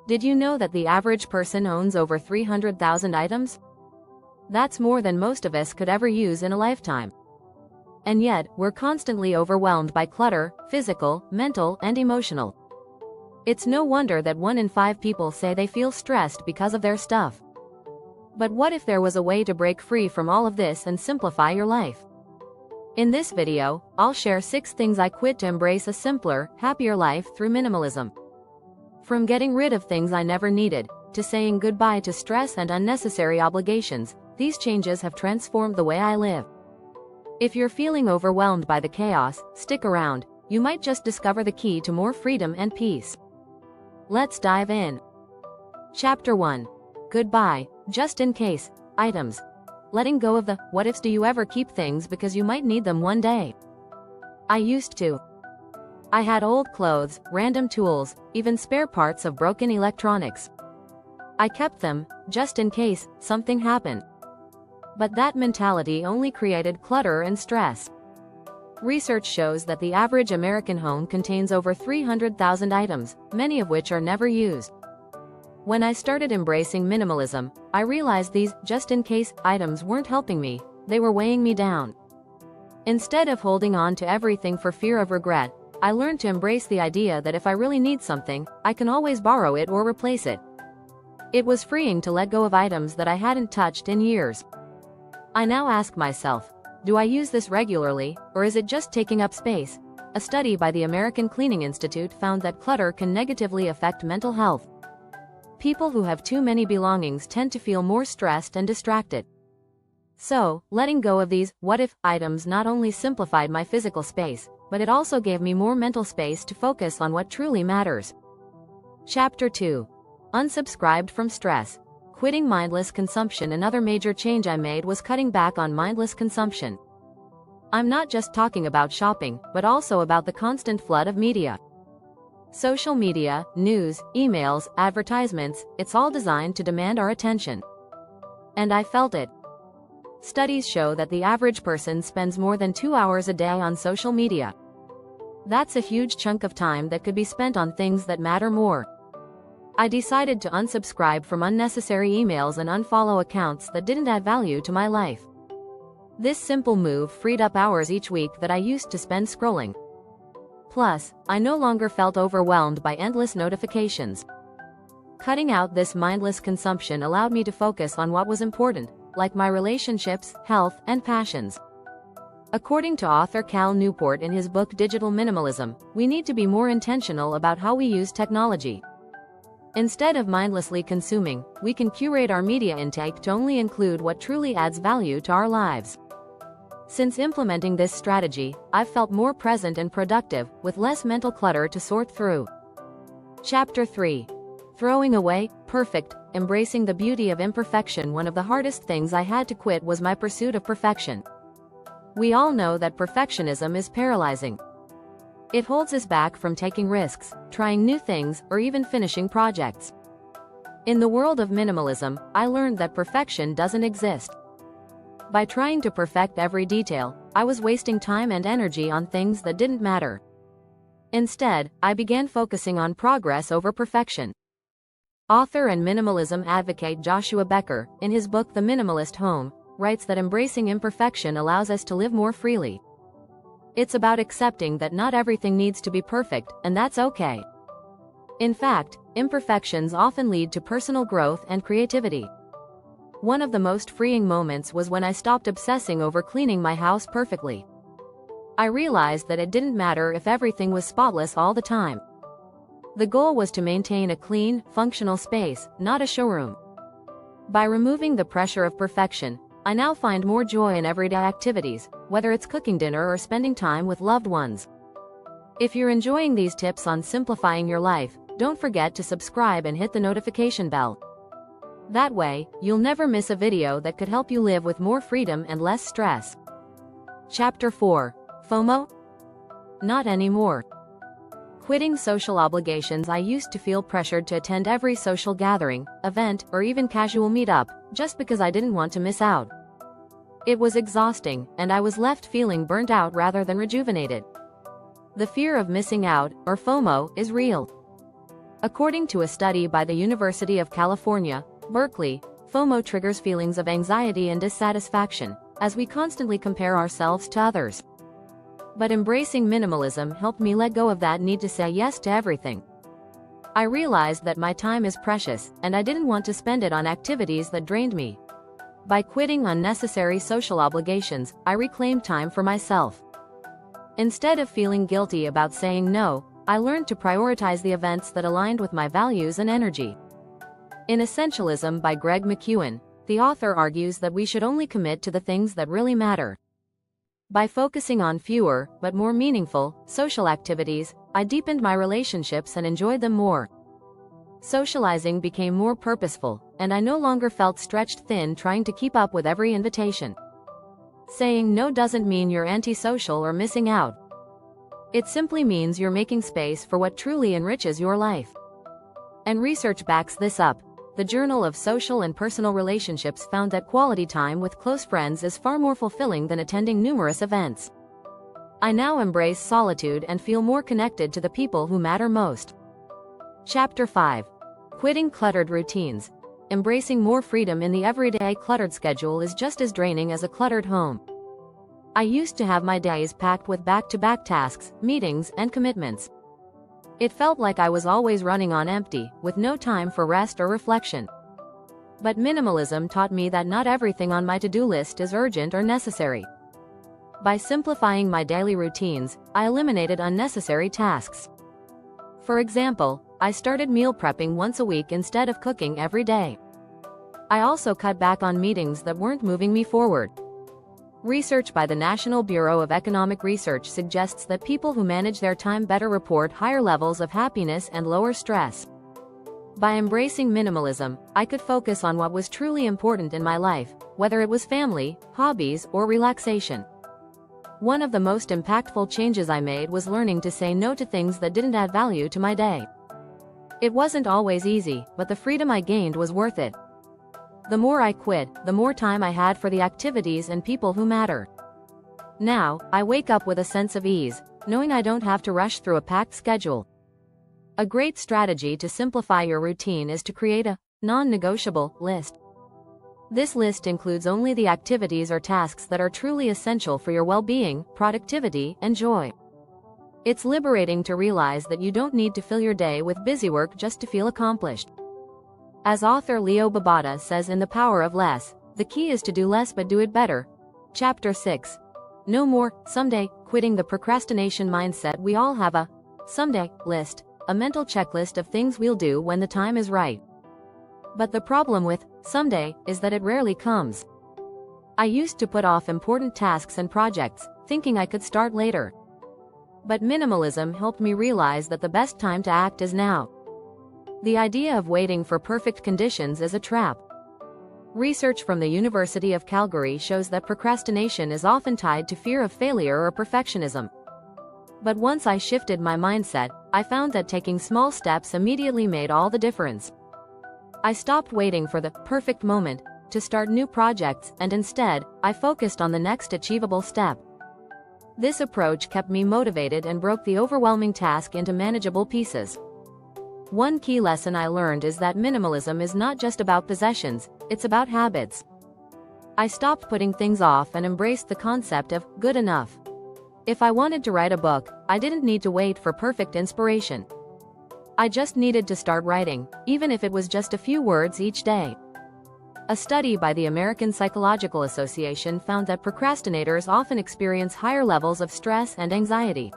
Did you know that the average person owns over 300,000 items? That's more than most of us could ever use in a lifetime. And yet, we're constantly overwhelmed by clutter, physical, mental, and emotional. It's no wonder that 1 in 5 people say they feel stressed because of their stuff. But what if there was a way to break free from all of this and simplify your life? In this video, I'll share 6 things I quit to embrace a simpler, happier life through minimalism. From getting rid of things I never needed, to saying goodbye to stress and unnecessary obligations, these changes have transformed the way I live. If you're feeling overwhelmed by the chaos, stick around. You might just discover the key to more freedom and peace. Let's dive in. Chapter 1. Goodbye, just in case, items. Letting go of the what ifs. Do you ever keep things because you might need them one day? I used to. I had old clothes, random tools, even spare parts of broken electronics. I kept them, just in case something happened. But that mentality only created clutter and stress. Research shows that the average American home contains over 300,000 items, many of which are never used. When I started embracing minimalism, I realized these just-in-case items weren't helping me, they were weighing me down. Instead of holding on to everything for fear of regret, I learned to embrace the idea that if I really need something, I can always borrow it or replace it. It was freeing to let go of items that I hadn't touched in years. I now ask myself, do I use this regularly, or is it just taking up space? A study by the American Cleaning Institute found that clutter can negatively affect mental health. People who have too many belongings tend to feel more stressed and distracted. So, letting go of these what-if items not only simplified my physical space, but it also gave me more mental space to focus on what truly matters. Chapter 2. Unsubscribed from stress. Quitting mindless consumption. Another major change I made was cutting back on mindless consumption. I'm not just talking about shopping, but also about the constant flood of media. Social media, news, emails, advertisements, it's all designed to demand our attention. And I felt it. Studies show that the average person spends more than 2 hours a day on social media. That's a huge chunk of time that could be spent on things that matter more. I decided to unsubscribe from unnecessary emails and unfollow accounts that didn't add value to my life. This simple move freed up hours each week that I used to spend scrolling. Plus, I no longer felt overwhelmed by endless notifications. Cutting out this mindless consumption allowed me to focus on what was important, like my relationships, health, and passions. According to author Cal Newport in his book Digital Minimalism, we need to be more intentional about how we use technology. Instead of mindlessly consuming, we can curate our media intake to only include what truly adds value to our lives. Since implementing this strategy, I've felt more present and productive, with less mental clutter to sort through. Chapter 3. Throwing away, perfect, embracing the beauty of imperfection. One of the hardest things I had to quit was my pursuit of perfection. We all know that perfectionism is paralyzing. It holds us back from taking risks, trying new things, or even finishing projects. In the world of minimalism, I learned that perfection doesn't exist. By trying to perfect every detail, I was wasting time and energy on things that didn't matter. Instead, I began focusing on progress over perfection. Author and minimalism advocate Joshua Becker, in his book The Minimalist Home, writes that embracing imperfection allows us to live more freely. It's about accepting that not everything needs to be perfect, and that's okay. In fact, imperfections often lead to personal growth and creativity. One of the most freeing moments was when I stopped obsessing over cleaning my house perfectly. I realized that it didn't matter if everything was spotless all the time. The goal was to maintain a clean, functional space, not a showroom. By removing the pressure of perfection, I now find more joy in everyday activities, whether it's cooking dinner or spending time with loved ones. If you're enjoying these tips on simplifying your life, don't forget to subscribe and hit the notification bell. That way, you'll never miss a video that could help you live with more freedom and less stress. Chapter 4. FOMO? Not anymore. Quitting social obligations. I used to feel pressured to attend every social gathering, event, or even casual meetup, just because I didn't want to miss out. It was exhausting, and I was left feeling burnt out rather than rejuvenated. The fear of missing out, or FOMO, is real. According to a study by the University of California, Berkeley, FOMO triggers feelings of anxiety and dissatisfaction, as we constantly compare ourselves to others. But embracing minimalism helped me let go of that need to say yes to everything. I realized that my time is precious, and I didn't want to spend it on activities that drained me. By quitting unnecessary social obligations, I reclaimed time for myself. Instead of feeling guilty about saying no, I learned to prioritize the events that aligned with my values and energy. In Essentialism by Greg McKeown, the author argues that we should only commit to the things that really matter. By focusing on fewer, but more meaningful, social activities, I deepened my relationships and enjoyed them more. Socializing became more purposeful, and I no longer felt stretched thin trying to keep up with every invitation. Saying no doesn't mean you're antisocial or missing out. It simply means you're making space for what truly enriches your life. And research backs this up. The Journal of Social and Personal Relationships found that quality time with close friends is far more fulfilling than attending numerous events. I now embrace solitude and feel more connected to the people who matter most. Chapter 5. Quitting cluttered routines. Embracing more freedom in the everyday. Cluttered schedule is just as draining as a cluttered home. I used to have my days packed with back-to-back tasks, meetings, and commitments. It felt like I was always running on empty, with no time for rest or reflection. But minimalism taught me that not everything on my to-do list is urgent or necessary. By simplifying my daily routines, I eliminated unnecessary tasks. For example, I started meal prepping once a week instead of cooking every day. I also cut back on meetings that weren't moving me forward. Research by the National Bureau of Economic Research suggests that people who manage their time better report higher levels of happiness and lower stress. By embracing minimalism, I could focus on what was truly important in my life, whether it was family, hobbies, or relaxation. One of the most impactful changes I made was learning to say no to things that didn't add value to my day. It wasn't always easy, but the freedom I gained was worth it. The more I quit, the more time I had for the activities and people who matter. Now, I wake up with a sense of ease, knowing I don't have to rush through a packed schedule. A great strategy to simplify your routine is to create a non-negotiable list. This list includes only the activities or tasks that are truly essential for your well-being, productivity, and joy. It's liberating to realize that you don't need to fill your day with busy work just to feel accomplished. As author Leo Babauta says in The Power of Less, the key is to do less but do it better. Chapter 6. No more someday. Quitting the procrastination mindset. We all have a someday list, a mental checklist of things we'll do when the time is right. But the problem with someday is that it rarely comes. I used to put off important tasks and projects, thinking I could start later. But minimalism helped me realize that the best time to act is now. The idea of waiting for perfect conditions is a trap. Research from the University of Calgary shows that procrastination is often tied to fear of failure or perfectionism. But once I shifted my mindset, I found that taking small steps immediately made all the difference. I stopped waiting for the perfect moment to start new projects, and instead, I focused on the next achievable step. This approach kept me motivated and broke the overwhelming task into manageable pieces. One key lesson I learned is that minimalism is not just about possessions, it's about habits. I stopped putting things off and embraced the concept of good enough. If I wanted to write a book, I didn't need to wait for perfect inspiration. I just needed to start writing, even if it was just a few words each day. A study by the American Psychological Association found that procrastinators often experience higher levels of stress and anxiety.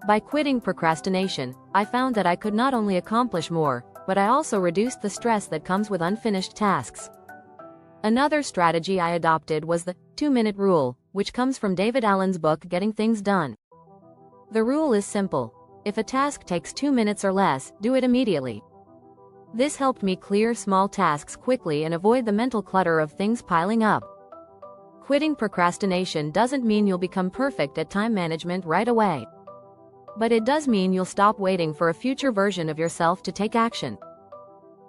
By quitting procrastination, I found that I could not only accomplish more, but I also reduced the stress that comes with unfinished tasks. Another strategy I adopted was the 2-minute rule, which comes from David Allen's book Getting Things Done. The rule is simple. If a task takes 2 minutes or less, do it immediately. This helped me clear small tasks quickly and avoid the mental clutter of things piling up. Quitting procrastination doesn't mean you'll become perfect at time management right away. But it does mean you'll stop waiting for a future version of yourself to take action.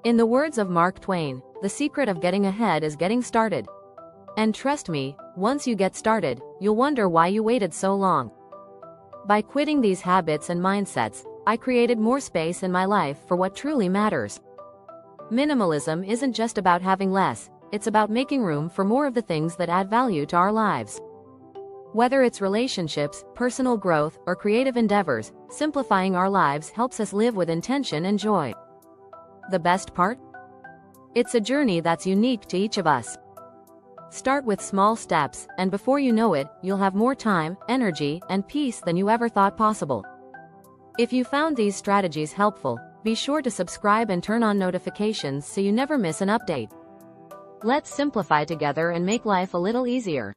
In the words of Mark Twain, the secret of getting ahead is getting started. And trust me, once you get started, you'll wonder why you waited so long. By quitting these habits and mindsets, I created more space in my life for what truly matters. Minimalism isn't just about having less, it's about making room for more of the things that add value to our lives. Whether it's relationships, personal growth, or creative endeavors, simplifying our lives helps us live with intention and joy. The best part? It's a journey that's unique to each of us. Start with small steps, and before you know it, you'll have more time, energy, and peace than you ever thought possible. If you found these strategies helpful, be sure to subscribe and turn on notifications so you never miss an update. Let's simplify together and make life a little easier.